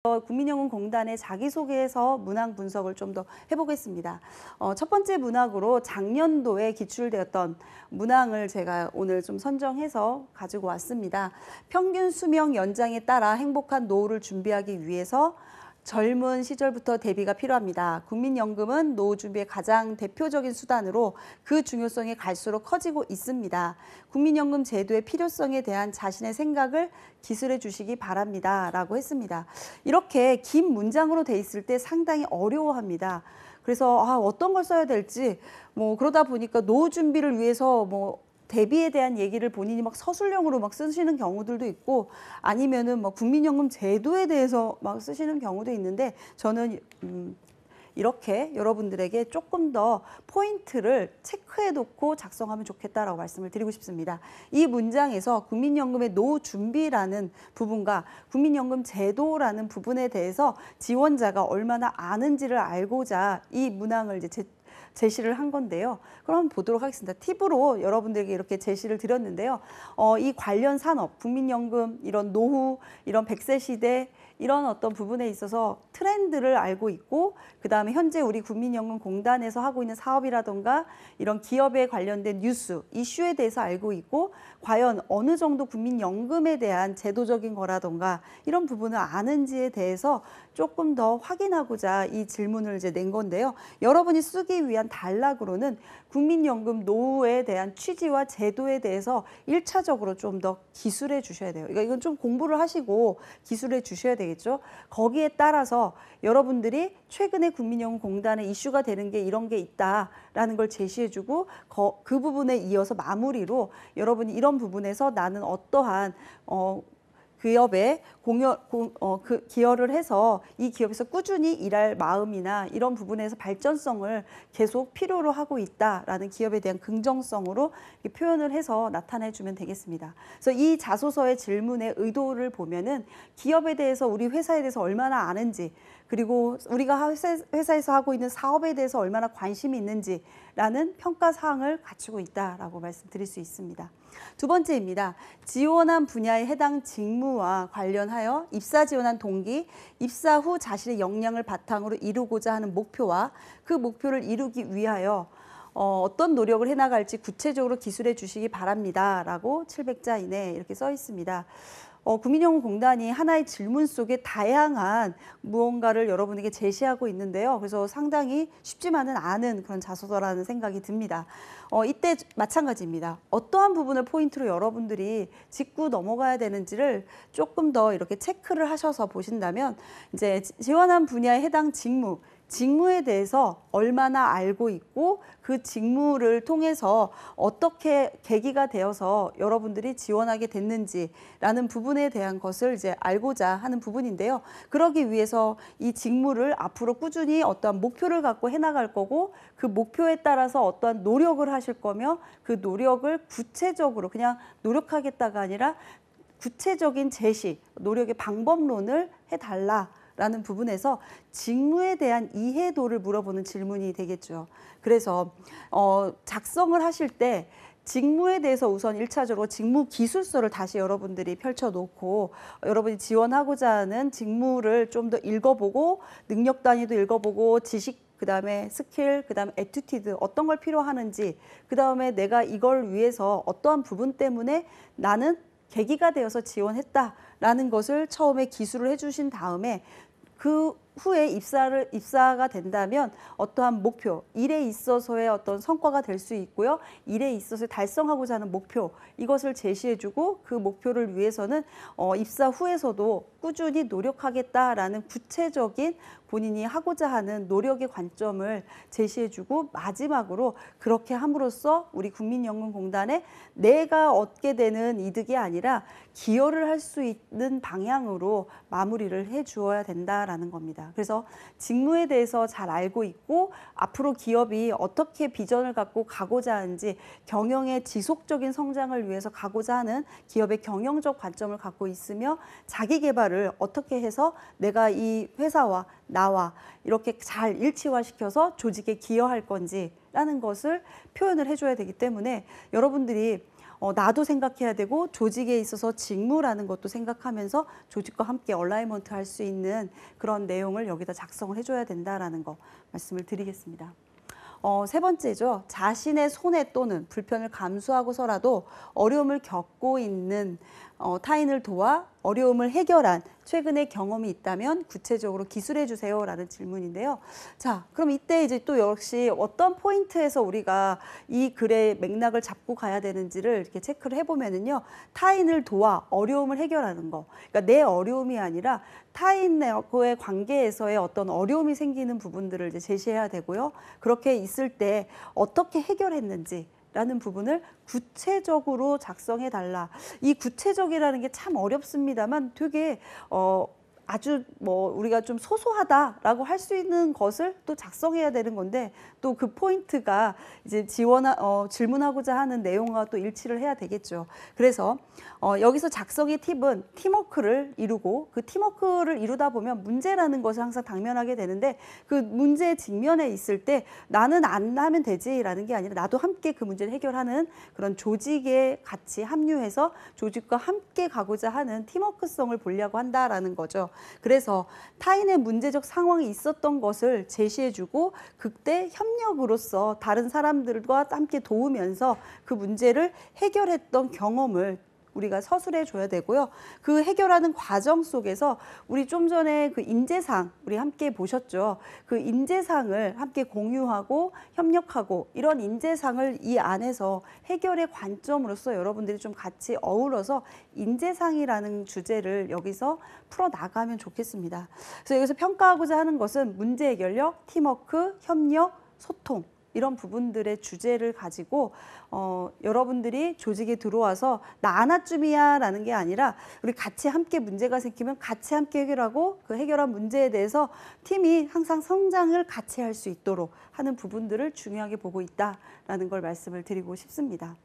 국민연금공단의 자기소개서 문항 분석을 좀 더 해보겠습니다. 첫 번째 문항으로 작년도에 기출되었던 문항을 제가 오늘 좀 선정해서 가지고 왔습니다. 평균 수명 연장에 따라 행복한 노후를 준비하기 위해서 젊은 시절부터 대비가 필요합니다. 국민연금은 노후 준비의 가장 대표적인 수단으로 그 중요성이 갈수록 커지고 있습니다. 국민연금 제도의 필요성에 대한 자신의 생각을 기술해 주시기 바랍니다. 라고 했습니다. 이렇게 긴 문장으로 돼 있을 때 상당히 어려워합니다. 그래서 어떤 걸 써야 될지 그러다 보니까 노후 준비를 위해서 대비에 대한 얘기를 본인이 막 서술형으로 막 쓰시는 경우들도 있고 아니면은 국민연금 제도에 대해서 막 쓰시는 경우도 있는데 저는 이렇게 여러분들에게 조금 더 포인트를 체크해 놓고 작성하면 좋겠다라고 말씀을 드리고 싶습니다. 이 문장에서 국민연금의 노후 준비라는 부분과 국민연금 제도라는 부분에 대해서 지원자가 얼마나 아는지를 알고자 이 문항을 이제 제시를 한 건데요. 그럼 보도록 하겠습니다. 팁으로 여러분들에게 이렇게 제시를 드렸는데요. 이 관련 산업, 국민연금, 이런 노후, 이런 100세 시대 이런 어떤 부분에 있어서 트렌드를 알고 있고 그다음에 현재 우리 국민연금공단에서 하고 있는 사업이라던가 이런 기업에 관련된 뉴스, 이슈에 대해서 알고 있고 과연 어느 정도 국민연금에 대한 제도적인 거라던가 이런 부분을 아는지에 대해서 조금 더 확인하고자 이 질문을 이제 낸 건데요. 여러분이 쓰기 위한 단락으로는 국민연금 노후에 대한 취지와 제도에 대해서 1차적으로 좀 더 기술해 주셔야 돼요. 그러니까 이건 좀 공부를 하시고 기술해 주셔야 되겠죠. 거기에 따라서 여러분들이 최근에 국민연금공단에 이슈가 되는 게 이런 게 있다라는 걸 제시해주고 그 부분에 이어서 마무리로 여러분이 이런 부분에서 나는 어떠한 기업에 기여를 해서 이 기업에서 꾸준히 일할 마음이나 이런 부분에서 발전성을 계속 필요로 하고 있다라는 기업에 대한 긍정성으로 표현을 해서 나타내주면 되겠습니다. 그래서 이 자소서의 질문의 의도를 보면은 기업에 대해서 우리 회사에 대해서 얼마나 아는지 그리고 우리가 회사에서 하고 있는 사업에 대해서 얼마나 관심이 있는지라는 평가사항을 갖추고 있다라고 말씀드릴 수 있습니다. 두 번째입니다. 지원한 분야에 해당 직무와 관련하여 입사 지원한 동기, 입사 후 자신의 역량을 바탕으로 이루고자 하는 목표와 그 목표를 이루기 위하여 어떤 노력을 해나갈지 구체적으로 기술해 주시기 바랍니다. 라고 700자 이내 이렇게 써 있습니다. 국민연금공단이 하나의 질문 속에 다양한 무언가를 여러분에게 제시하고 있는데요. 그래서 상당히 쉽지만은 않은 그런 자소서라는 생각이 듭니다. 이때 마찬가지입니다. 어떠한 부분을 포인트로 여러분들이 짚고 넘어가야 되는지를 조금 더 이렇게 체크를 하셔서 보신다면 이제 지원한 분야에 해당 직무에 대해서 얼마나 알고 있고 그 직무를 통해서 어떻게 계기가 되어서 여러분들이 지원하게 됐는지라는 부분에 대한 것을 이제 알고자 하는 부분인데요. 그러기 위해서 이 직무를 앞으로 꾸준히 어떠한 목표를 갖고 해나갈 거고 그 목표에 따라서 어떠한 노력을 하실 거며 그 노력을 구체적으로 그냥 노력하겠다가 아니라 구체적인 제시, 노력의 방법론을 해달라. 라는 부분에서 직무에 대한 이해도를 물어보는 질문이 되겠죠. 그래서 작성을 하실 때 직무에 대해서 우선 1차적으로 직무 기술서를 다시 여러분들이 펼쳐놓고 여러분이 지원하고자 하는 직무를 좀 더 읽어보고 능력 단위도 읽어보고 지식 그다음에 스킬, 그다음에 애티튜드 어떤 걸 필요하는지 그다음에 내가 이걸 위해서 어떠한 부분 때문에 나는 계기가 되어서 지원했다라는 것을 처음에 기술을 해주신 다음에 그 후에 입사가 된다면 어떠한 목표, 일에 있어서의 어떤 성과가 될 수 있고요. 일에 있어서 달성하고자 하는 목표, 이것을 제시해주고 그 목표를 위해서는 입사 후에서도 꾸준히 노력하겠다라는 구체적인 본인이 하고자 하는 노력의 관점을 제시해주고 마지막으로 그렇게 함으로써 우리 국민연금공단에 내가 얻게 되는 이득이 아니라 기여를 할 수 있는 방향으로 마무리를 해주어야 된다라는 겁니다. 그래서 직무에 대해서 잘 알고 있고 앞으로 기업이 어떻게 비전을 갖고 가고자 하는지 경영의 지속적인 성장을 위해서 가고자 하는 기업의 경영적 관점을 갖고 있으며 자기 개발을 어떻게 해서 내가 이 회사와 나와 이렇게 잘 일치화시켜서 조직에 기여할 건지라는 것을 표현을 해줘야 되기 때문에 여러분들이 나도 생각해야 되고 조직에 있어서 직무라는 것도 생각하면서 조직과 함께 얼라이먼트 할 수 있는 그런 내용을 여기다 작성을 해줘야 된다라는 거 말씀을 드리겠습니다. 세 번째죠. 자신의 손해 또는 불편을 감수하고서라도 어려움을 겪고 있는 타인을 도와 어려움을 해결한 최근의 경험이 있다면 구체적으로 기술해 주세요라는 질문인데요. 자, 그럼 이때 이제 또 역시 어떤 포인트에서 우리가 이 글의 맥락을 잡고 가야 되는지를 이렇게 체크를 해보면은요. 타인을 도와 어려움을 해결하는 거. 그러니까 내 어려움이 아니라 타인과의 관계에서의 어떤 어려움이 생기는 부분들을 이제 제시해야 되고요. 그렇게 있을 때 어떻게 해결했는지 라는 부분을 구체적으로 작성해 달라. 이 구체적이라는 게 참 어렵습니다만 되게 아주 뭐 우리가 좀 소소하다라고 할 수 있는 것을 또 작성해야 되는 건데 또 그 포인트가 이제 질문하고자 하는 내용과 또 일치를 해야 되겠죠. 그래서 여기서 작성의 팁은 팀워크를 이루고 그 팀워크를 이루다 보면 문제라는 것을 항상 당면하게 되는데 그 문제 직면에 있을 때 나는 안 하면 되지라는 게 아니라 나도 함께 그 문제를 해결하는 그런 조직에 같이 합류해서 조직과 함께 가고자 하는 팀워크성을 보려고 한다라는 거죠. 그래서 타인의 문제적 상황이 있었던 것을 제시해주고 그때 협력으로서 다른 사람들과 함께 도우면서 그 문제를 해결했던 경험을 우리가 서술해 줘야 되고요. 그 해결하는 과정 속에서 우리 좀 전에 그 인재상 우리 함께 보셨죠. 그 인재상을 함께 공유하고 협력하고 이런 인재상을 이 안에서 해결의 관점으로서 여러분들이 좀 같이 어우러서 인재상이라는 주제를 여기서 풀어 나가면 좋겠습니다. 그래서 여기서 평가하고자 하는 것은 문제 해결력, 팀워크, 협력, 소통 이런 부분들의 주제를 가지고 여러분들이 조직에 들어와서 나 하나쯤이야 라는 게 아니라 우리 같이 함께 문제가 생기면 같이 함께 해결하고 그 해결한 문제에 대해서 팀이 항상 성장을 같이 할 수 있도록 하는 부분들을 중요하게 보고 있다라는 걸 말씀을 드리고 싶습니다.